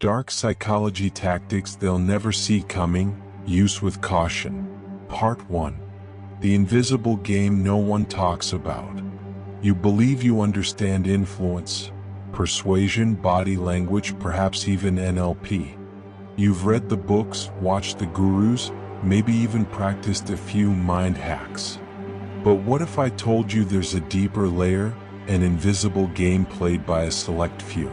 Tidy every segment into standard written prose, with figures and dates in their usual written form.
Dark psychology tactics they'll never see coming, use with caution. Part 1. The invisible game no one talks about. You believe you understand influence, persuasion, body language, perhaps even NLP. You've read the books, watched the gurus, maybe even practiced a few mind hacks. But what if I told you there's a deeper layer, an invisible game played by a select few?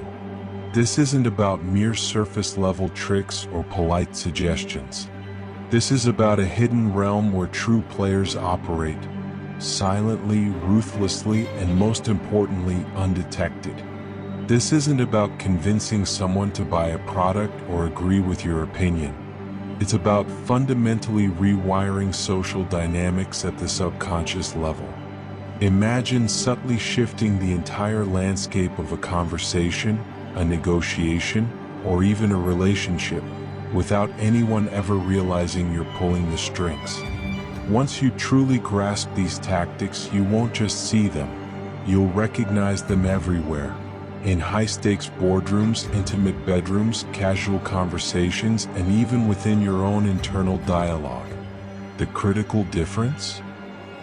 This isn't about mere surface-level tricks or polite suggestions. This is about a hidden realm where true players operate, silently, ruthlessly, and most importantly, undetected. This isn't about convincing someone to buy a product or agree with your opinion. It's about fundamentally rewiring social dynamics at the subconscious level. Imagine subtly shifting the entire landscape of a conversation, a negotiation, or even a relationship, without anyone ever realizing you're pulling the strings. Once you truly grasp these tactics, you won't just see them, you'll recognize them everywhere. In high-stakes boardrooms, intimate bedrooms, casual conversations, and even within your own internal dialogue. The critical difference?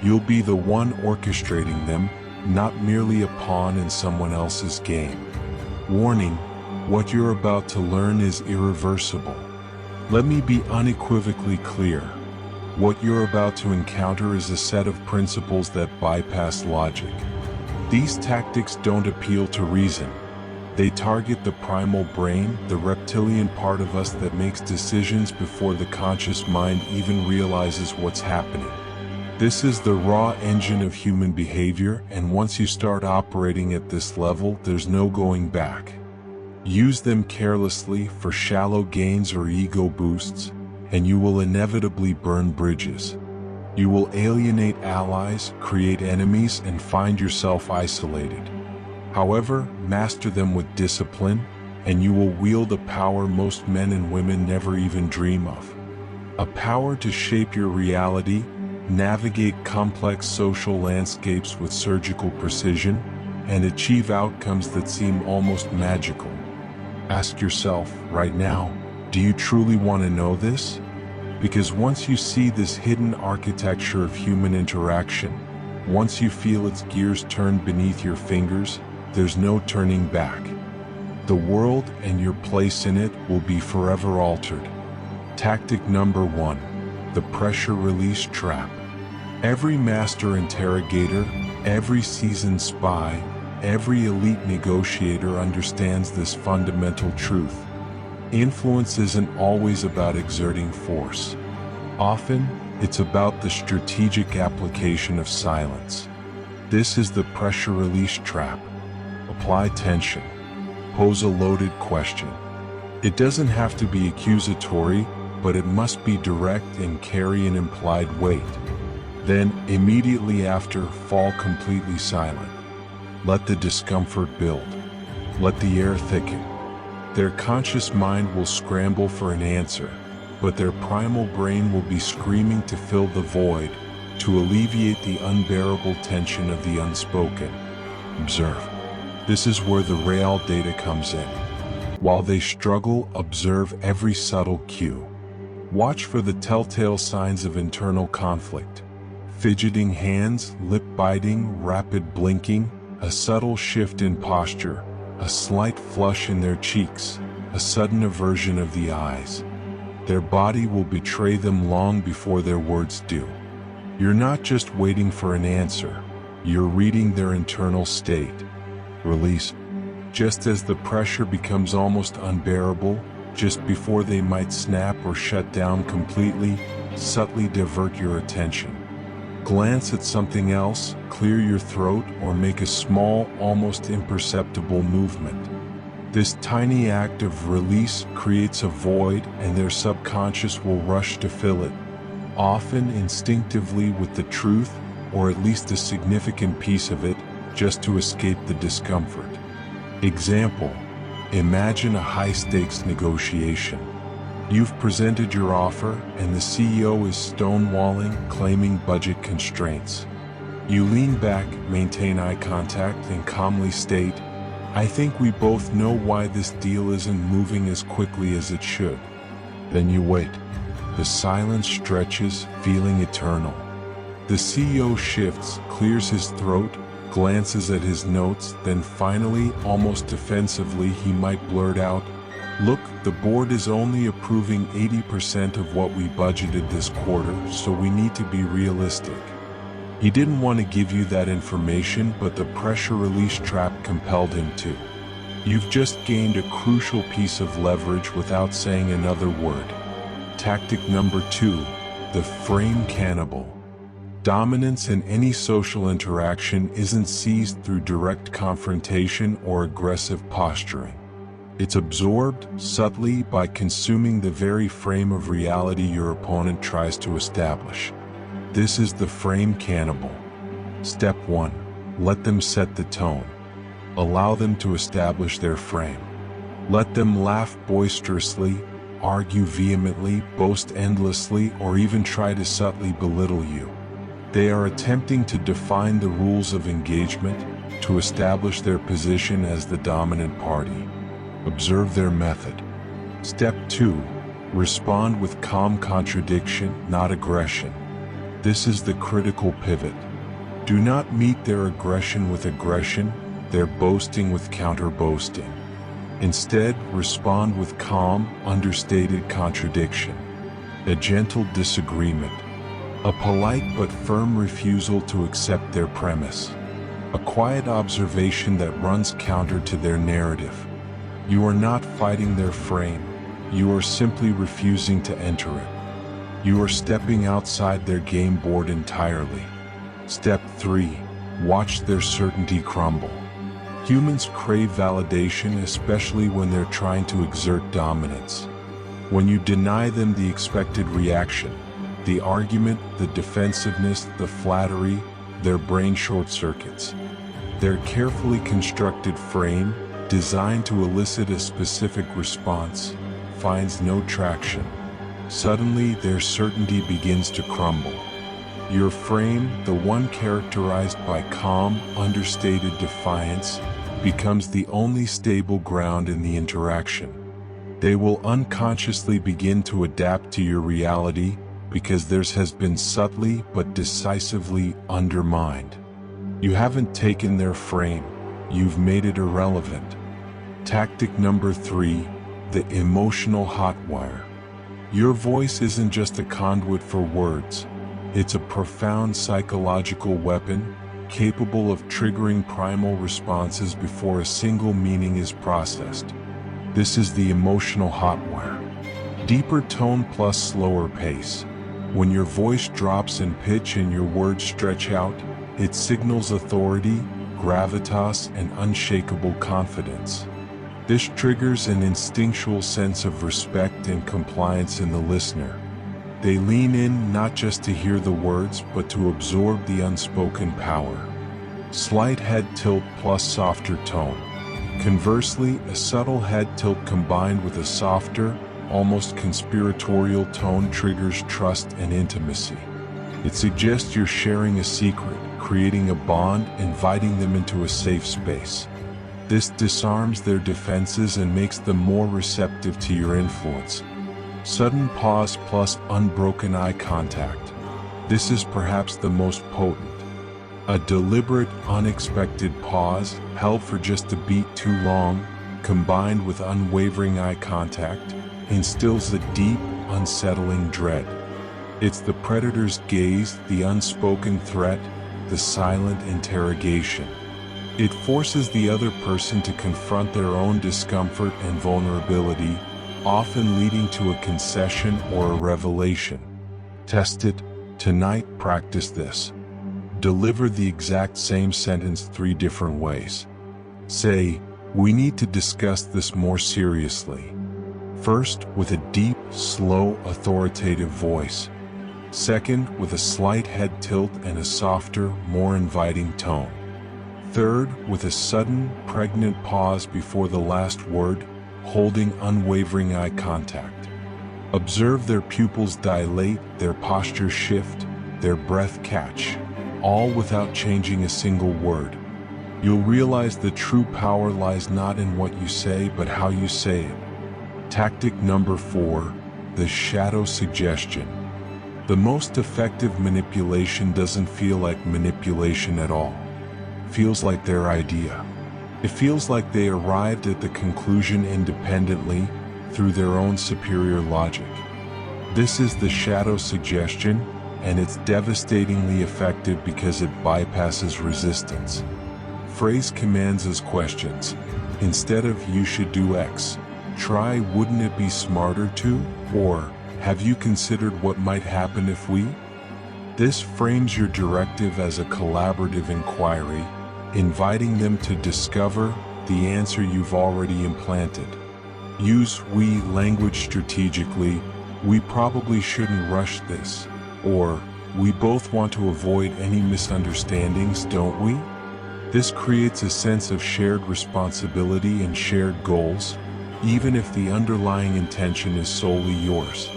You'll be the one orchestrating them, not merely a pawn in someone else's game. Warning, what you're about to learn is irreversible. Let me be unequivocally clear. What you're about to encounter is a set of principles that bypass logic. These tactics don't appeal to reason. They target the primal brain, the reptilian part of us that makes decisions before the conscious mind even realizes what's happening. This is the raw engine of human behavior, and once you start operating at this level, there's no going back. Use them carelessly for shallow gains or ego boosts, and you will inevitably burn bridges. You will alienate allies, create enemies, and find yourself isolated. However, master them with discipline, and you will wield a power most men and women never even dream of. A power to shape your reality, navigate complex social landscapes with surgical precision, and achieve outcomes that seem almost magical. Ask yourself, right now, do you truly want to know this? Because once you see this hidden architecture of human interaction, once you feel its gears turn beneath your fingers, there's no turning back. The world and your place in it will be forever altered. Tactic number 1. The pressure release trap. Every master interrogator, every seasoned spy, every elite negotiator understands this fundamental truth. Influence isn't always about exerting force. Often, it's about the strategic application of silence. This is the pressure release trap. Apply tension. Pose a loaded question. It doesn't have to be accusatory, but it must be direct and carry an implied weight. Then, immediately after, fall completely silent. Let the discomfort build. Let the air thicken. Their conscious mind will scramble for an answer, but their primal brain will be screaming to fill the void, to alleviate the unbearable tension of the unspoken. Observe. This is where the real data comes in. While they struggle, observe every subtle cue. Watch for the telltale signs of internal conflict. Fidgeting hands, lip biting, rapid blinking, a subtle shift in posture, a slight flush in their cheeks, a sudden aversion of the eyes. Their body will betray them long before their words do. You're not just waiting for an answer, you're reading their internal state. Release. Just as the pressure becomes almost unbearable, just before they might snap or shut down completely, subtly divert your attention. Glance at something else, clear your throat, or make a small, almost imperceptible movement. This tiny act of release creates a void, and their subconscious will rush to fill it, often instinctively with the truth, or at least a significant piece of it, just to escape the discomfort. Example: imagine a high-stakes negotiation. You've presented your offer, and the CEO is stonewalling, claiming budget constraints. You lean back, maintain eye contact, and calmly state, I think we both know why this deal isn't moving as quickly as it should. Then you wait. The silence stretches, feeling eternal. The CEO shifts, clears his throat, glances at his notes, then finally, almost defensively, he might blurt out, "Look, the board is only approving 80% of what we budgeted this quarter, so we need to be realistic." He didn't want to give you that information, but the pressure release trap compelled him to. You've just gained a crucial piece of leverage without saying another word. Tactic number 2, the frame cannibal. Dominance in any social interaction isn't seized through direct confrontation or aggressive posturing. It's absorbed subtly by consuming the very frame of reality your opponent tries to establish. This is the frame cannibal. Step 1. Let them set the tone. Allow them to establish their frame. Let them laugh boisterously, argue vehemently, boast endlessly, or even try to subtly belittle you. They are attempting to define the rules of engagement, to establish their position as the dominant party. Observe their method. Step 2. Respond with calm contradiction, not aggression. This is the critical pivot. Do not meet their aggression with aggression, their boasting with counter-boasting. Instead, respond with calm, understated contradiction. A gentle disagreement. A polite but firm refusal to accept their premise. A quiet observation that runs counter to their narrative. You are not fighting their frame. You are simply refusing to enter it. You are stepping outside their game board entirely. Step 3. Watch their certainty crumble. Humans crave validation, especially when they're trying to exert dominance. When you deny them the expected reaction, the argument, the defensiveness, the flattery, their brain short circuits. Their carefully constructed frame, designed to elicit a specific response, finds no traction. Suddenly, their certainty begins to crumble. Your frame, the one characterized by calm, understated defiance, becomes the only stable ground in the interaction. They will unconsciously begin to adapt to your reality because theirs has been subtly but decisively undermined. You haven't taken their frame, you've made it irrelevant. Tactic number 3, the emotional hot wire. Your voice isn't just a conduit for words. It's a profound psychological weapon, capable of triggering primal responses before a single meaning is processed. This is the emotional hot wire. Deeper tone plus slower pace. When your voice drops in pitch and your words stretch out, it signals authority, gravitas, and unshakable confidence. This triggers an instinctual sense of respect and compliance in the listener. They lean in not just to hear the words, but to absorb the unspoken power. Slight head tilt plus softer tone. Conversely, a subtle head tilt combined with a softer, almost conspiratorial tone triggers trust and intimacy. It suggests you're sharing a secret, creating a bond, inviting them into a safe space. This disarms their defenses and makes them more receptive to your influence. Sudden pause plus unbroken eye contact. This is perhaps the most potent. A deliberate, unexpected pause, held for just a beat too long, combined with unwavering eye contact, instills a deep, unsettling dread. It's the predator's gaze, the unspoken threat, the silent interrogation. It forces the other person to confront their own discomfort and vulnerability, often leading to a concession or a revelation. Test it. Tonight, practice this. Deliver the exact same sentence 3 different ways. Say, "We need to discuss this more seriously." First, with a deep, slow, authoritative voice. Second, with a slight head tilt and a softer, more inviting tone. Third, with a sudden, pregnant pause before the last word, holding unwavering eye contact. Observe their pupils dilate, their posture shift, their breath catch, all without changing a single word. You'll realize the true power lies not in what you say but how you say it. Tactic number 4, the shadow suggestion. The most effective manipulation doesn't feel like manipulation at all. It feels like their idea. It feels like they arrived at the conclusion independently through their own superior logic. This is the shadow suggestion, and it's devastatingly effective because it bypasses resistance. Phrase commands as questions. Instead of "you should do X," try "wouldn't it be smarter to?" or "have you considered what might happen if we?" This frames your directive as a collaborative inquiry, inviting them to discover the answer you've already implanted. Use "we" language strategically. "We probably shouldn't rush this," or "we both want to avoid any misunderstandings, don't we?" This creates a sense of shared responsibility and shared goals, even if the underlying intention is solely yours.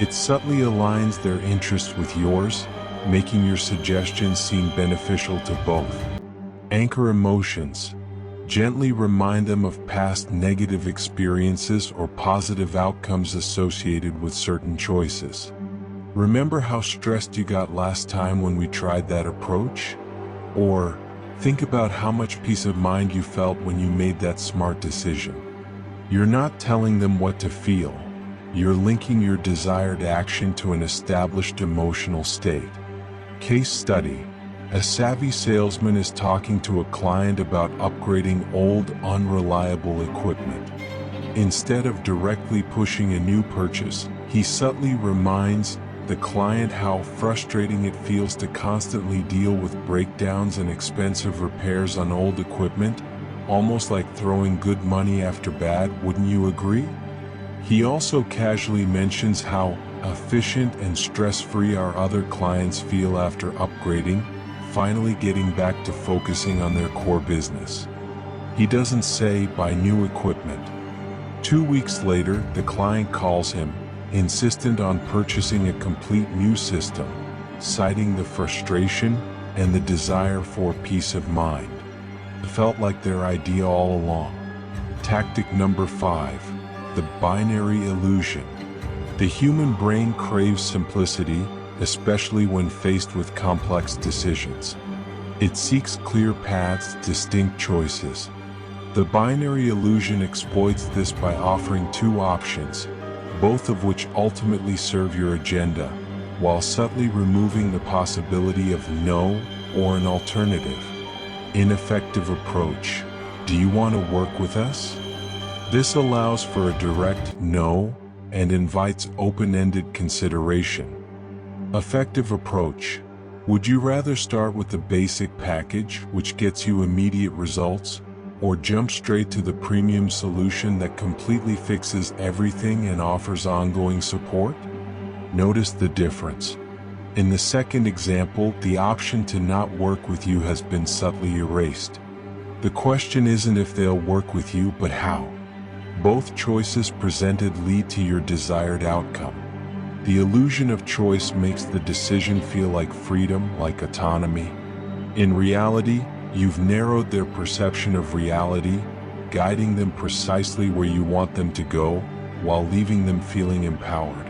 It subtly aligns their interests with yours, making your suggestions seem beneficial to both. Anchor emotions. Gently remind them of past negative experiences or positive outcomes associated with certain choices. "Remember how stressed you got last time when we tried that approach?" Or, "Think about how much peace of mind you felt when you made that smart decision." You're not telling them what to feel. You're linking your desired action to an established emotional state. Case study. A savvy salesman is talking to a client about upgrading old, unreliable equipment. Instead of directly pushing a new purchase, he subtly reminds the client how frustrating it feels to constantly deal with breakdowns and expensive repairs on old equipment, almost like throwing good money after bad, wouldn't you agree? He also casually mentions how efficient and stress-free our other clients feel after upgrading, finally getting back to focusing on their core business. He doesn't say "buy new equipment." 2 weeks later, the client calls him, insistent on purchasing a complete new system, citing the frustration and the desire for peace of mind. It felt like their idea all along. Tactic number 5, the binary illusion. The human brain craves simplicity, especially when faced with complex decisions. It seeks clear paths, distinct choices. The binary illusion exploits this by offering 2 options, both of which ultimately serve your agenda, while subtly removing the possibility of no or an alternative. Ineffective approach. Do you want to work with us? This allows for a direct no and invites open-ended consideration. Effective approach. Would you rather start with the basic package, which gets you immediate results, or jump straight to the premium solution that completely fixes everything and offers ongoing support? Notice the difference. In the second example, the option to not work with you has been subtly erased. The question isn't if they'll work with you, but how. Both choices presented lead to your desired outcome. The illusion of choice makes the decision feel like freedom, like autonomy. In reality, you've narrowed their perception of reality, guiding them precisely where you want them to go, while leaving them feeling empowered.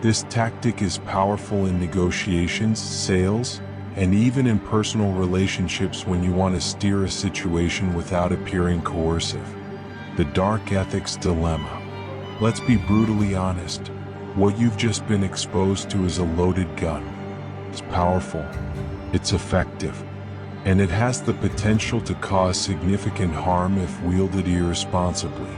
This tactic is powerful in negotiations, sales, and even in personal relationships when you want to steer a situation without appearing coercive. The dark ethics dilemma. Let's be brutally honest. What you've just been exposed to is a loaded gun. It's powerful. It's effective. And it has the potential to cause significant harm if wielded irresponsibly.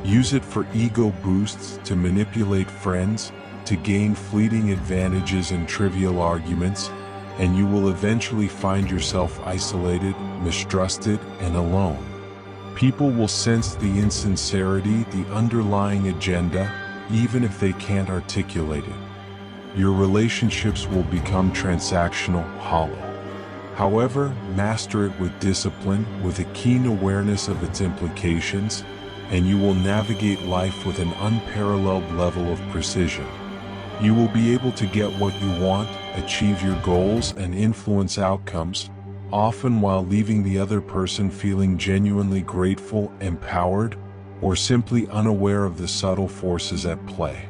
Use it for ego boosts, to manipulate friends, to gain fleeting advantages in trivial arguments, and you will eventually find yourself isolated, mistrusted, and alone. People will sense the insincerity, the underlying agenda, even if they can't articulate it. Your relationships will become transactional, hollow. However, master it with discipline, with a keen awareness of its implications, and you will navigate life with an unparalleled level of precision. You will be able to get what you want, achieve your goals, and influence outcomes, often while leaving the other person feeling genuinely grateful, empowered, or simply unaware of the subtle forces at play.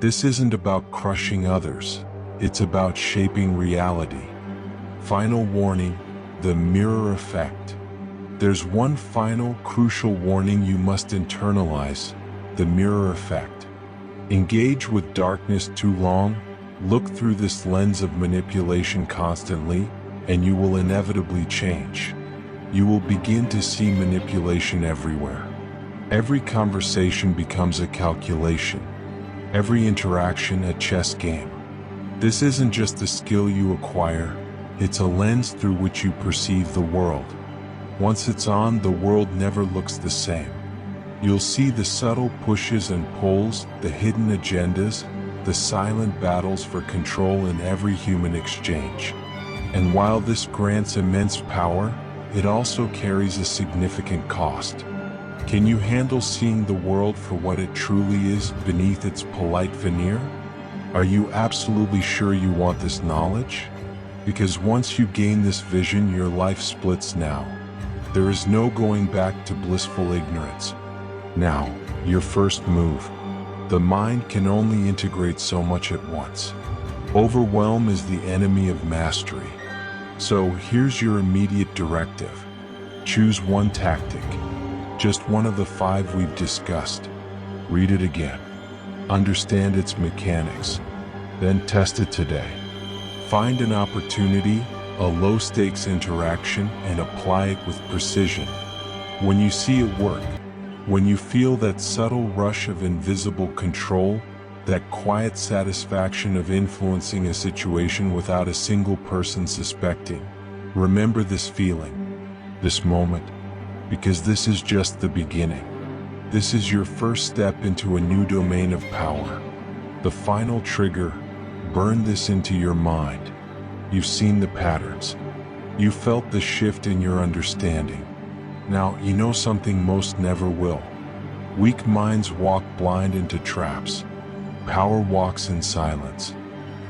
This isn't about crushing others, it's about shaping reality. Final warning: the mirror effect. There's one final, crucial warning you must internalize: the mirror effect. Engage with darkness too long, look through this lens of manipulation constantly, and you will inevitably change. You will begin to see manipulation everywhere. Every conversation becomes a calculation. Every interaction a chess game. This isn't just a skill you acquire, it's a lens through which you perceive the world. Once it's on, the world never looks the same. You'll see the subtle pushes and pulls, the hidden agendas, the silent battles for control in every human exchange. And while this grants immense power, it also carries a significant cost. Can you handle seeing the world for what it truly is beneath its polite veneer? Are you absolutely sure you want this knowledge? Because once you gain this vision, your life splits now. There is no going back to blissful ignorance. Now, your first move. The mind can only integrate so much at once. Overwhelm is the enemy of mastery. So here's your immediate directive. Choose one tactic. Just one of the 5 we've discussed. Read it again. Understand its mechanics. Then test it today. Find an opportunity, a low-stakes interaction, and apply it with precision. When you see it work, when you feel that subtle rush of invisible control, that quiet satisfaction of influencing a situation without a single person suspecting, remember this feeling, this moment, because this is just the beginning. This is your first step into a new domain of power. The final trigger: burn this into your mind. You've seen the patterns. You felt the shift in your understanding. Now you know something most never will. Weak minds walk blind into traps. Power walks in silence.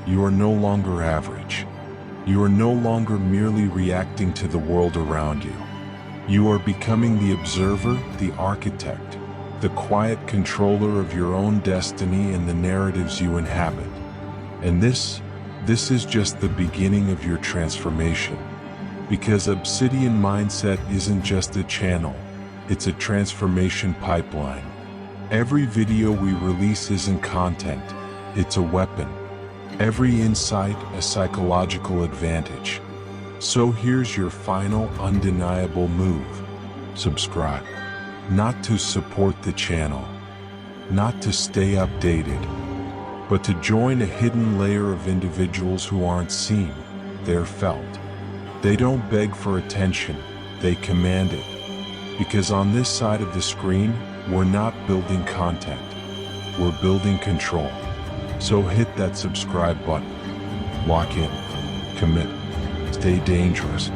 You are no longer average. You are no longer merely reacting to the world around you. You are becoming the observer, the architect, the quiet controller of your own destiny and the narratives you inhabit. And this is just the beginning of your transformation. Because Obsidian Mindset isn't just a channel, it's a transformation pipeline. Every video we release isn't content, it's a weapon. Every insight, a psychological advantage. So here's your final, undeniable move. Subscribe. Not to support the channel, not to stay updated, but to join a hidden layer of individuals who aren't seen, they're felt. They don't beg for attention, they command it. Because on this side of the screen, we're not building content, we're building control. So hit that subscribe button. Lock in, commit, stay dangerous,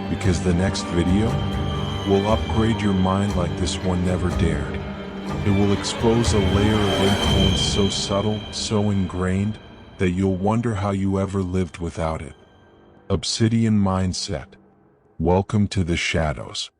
because the next video will upgrade your mind like this one never dared. It will expose a layer of influence so subtle, so ingrained, that you'll wonder how you ever lived without it. Obsidian Mindset. Welcome to the shadows.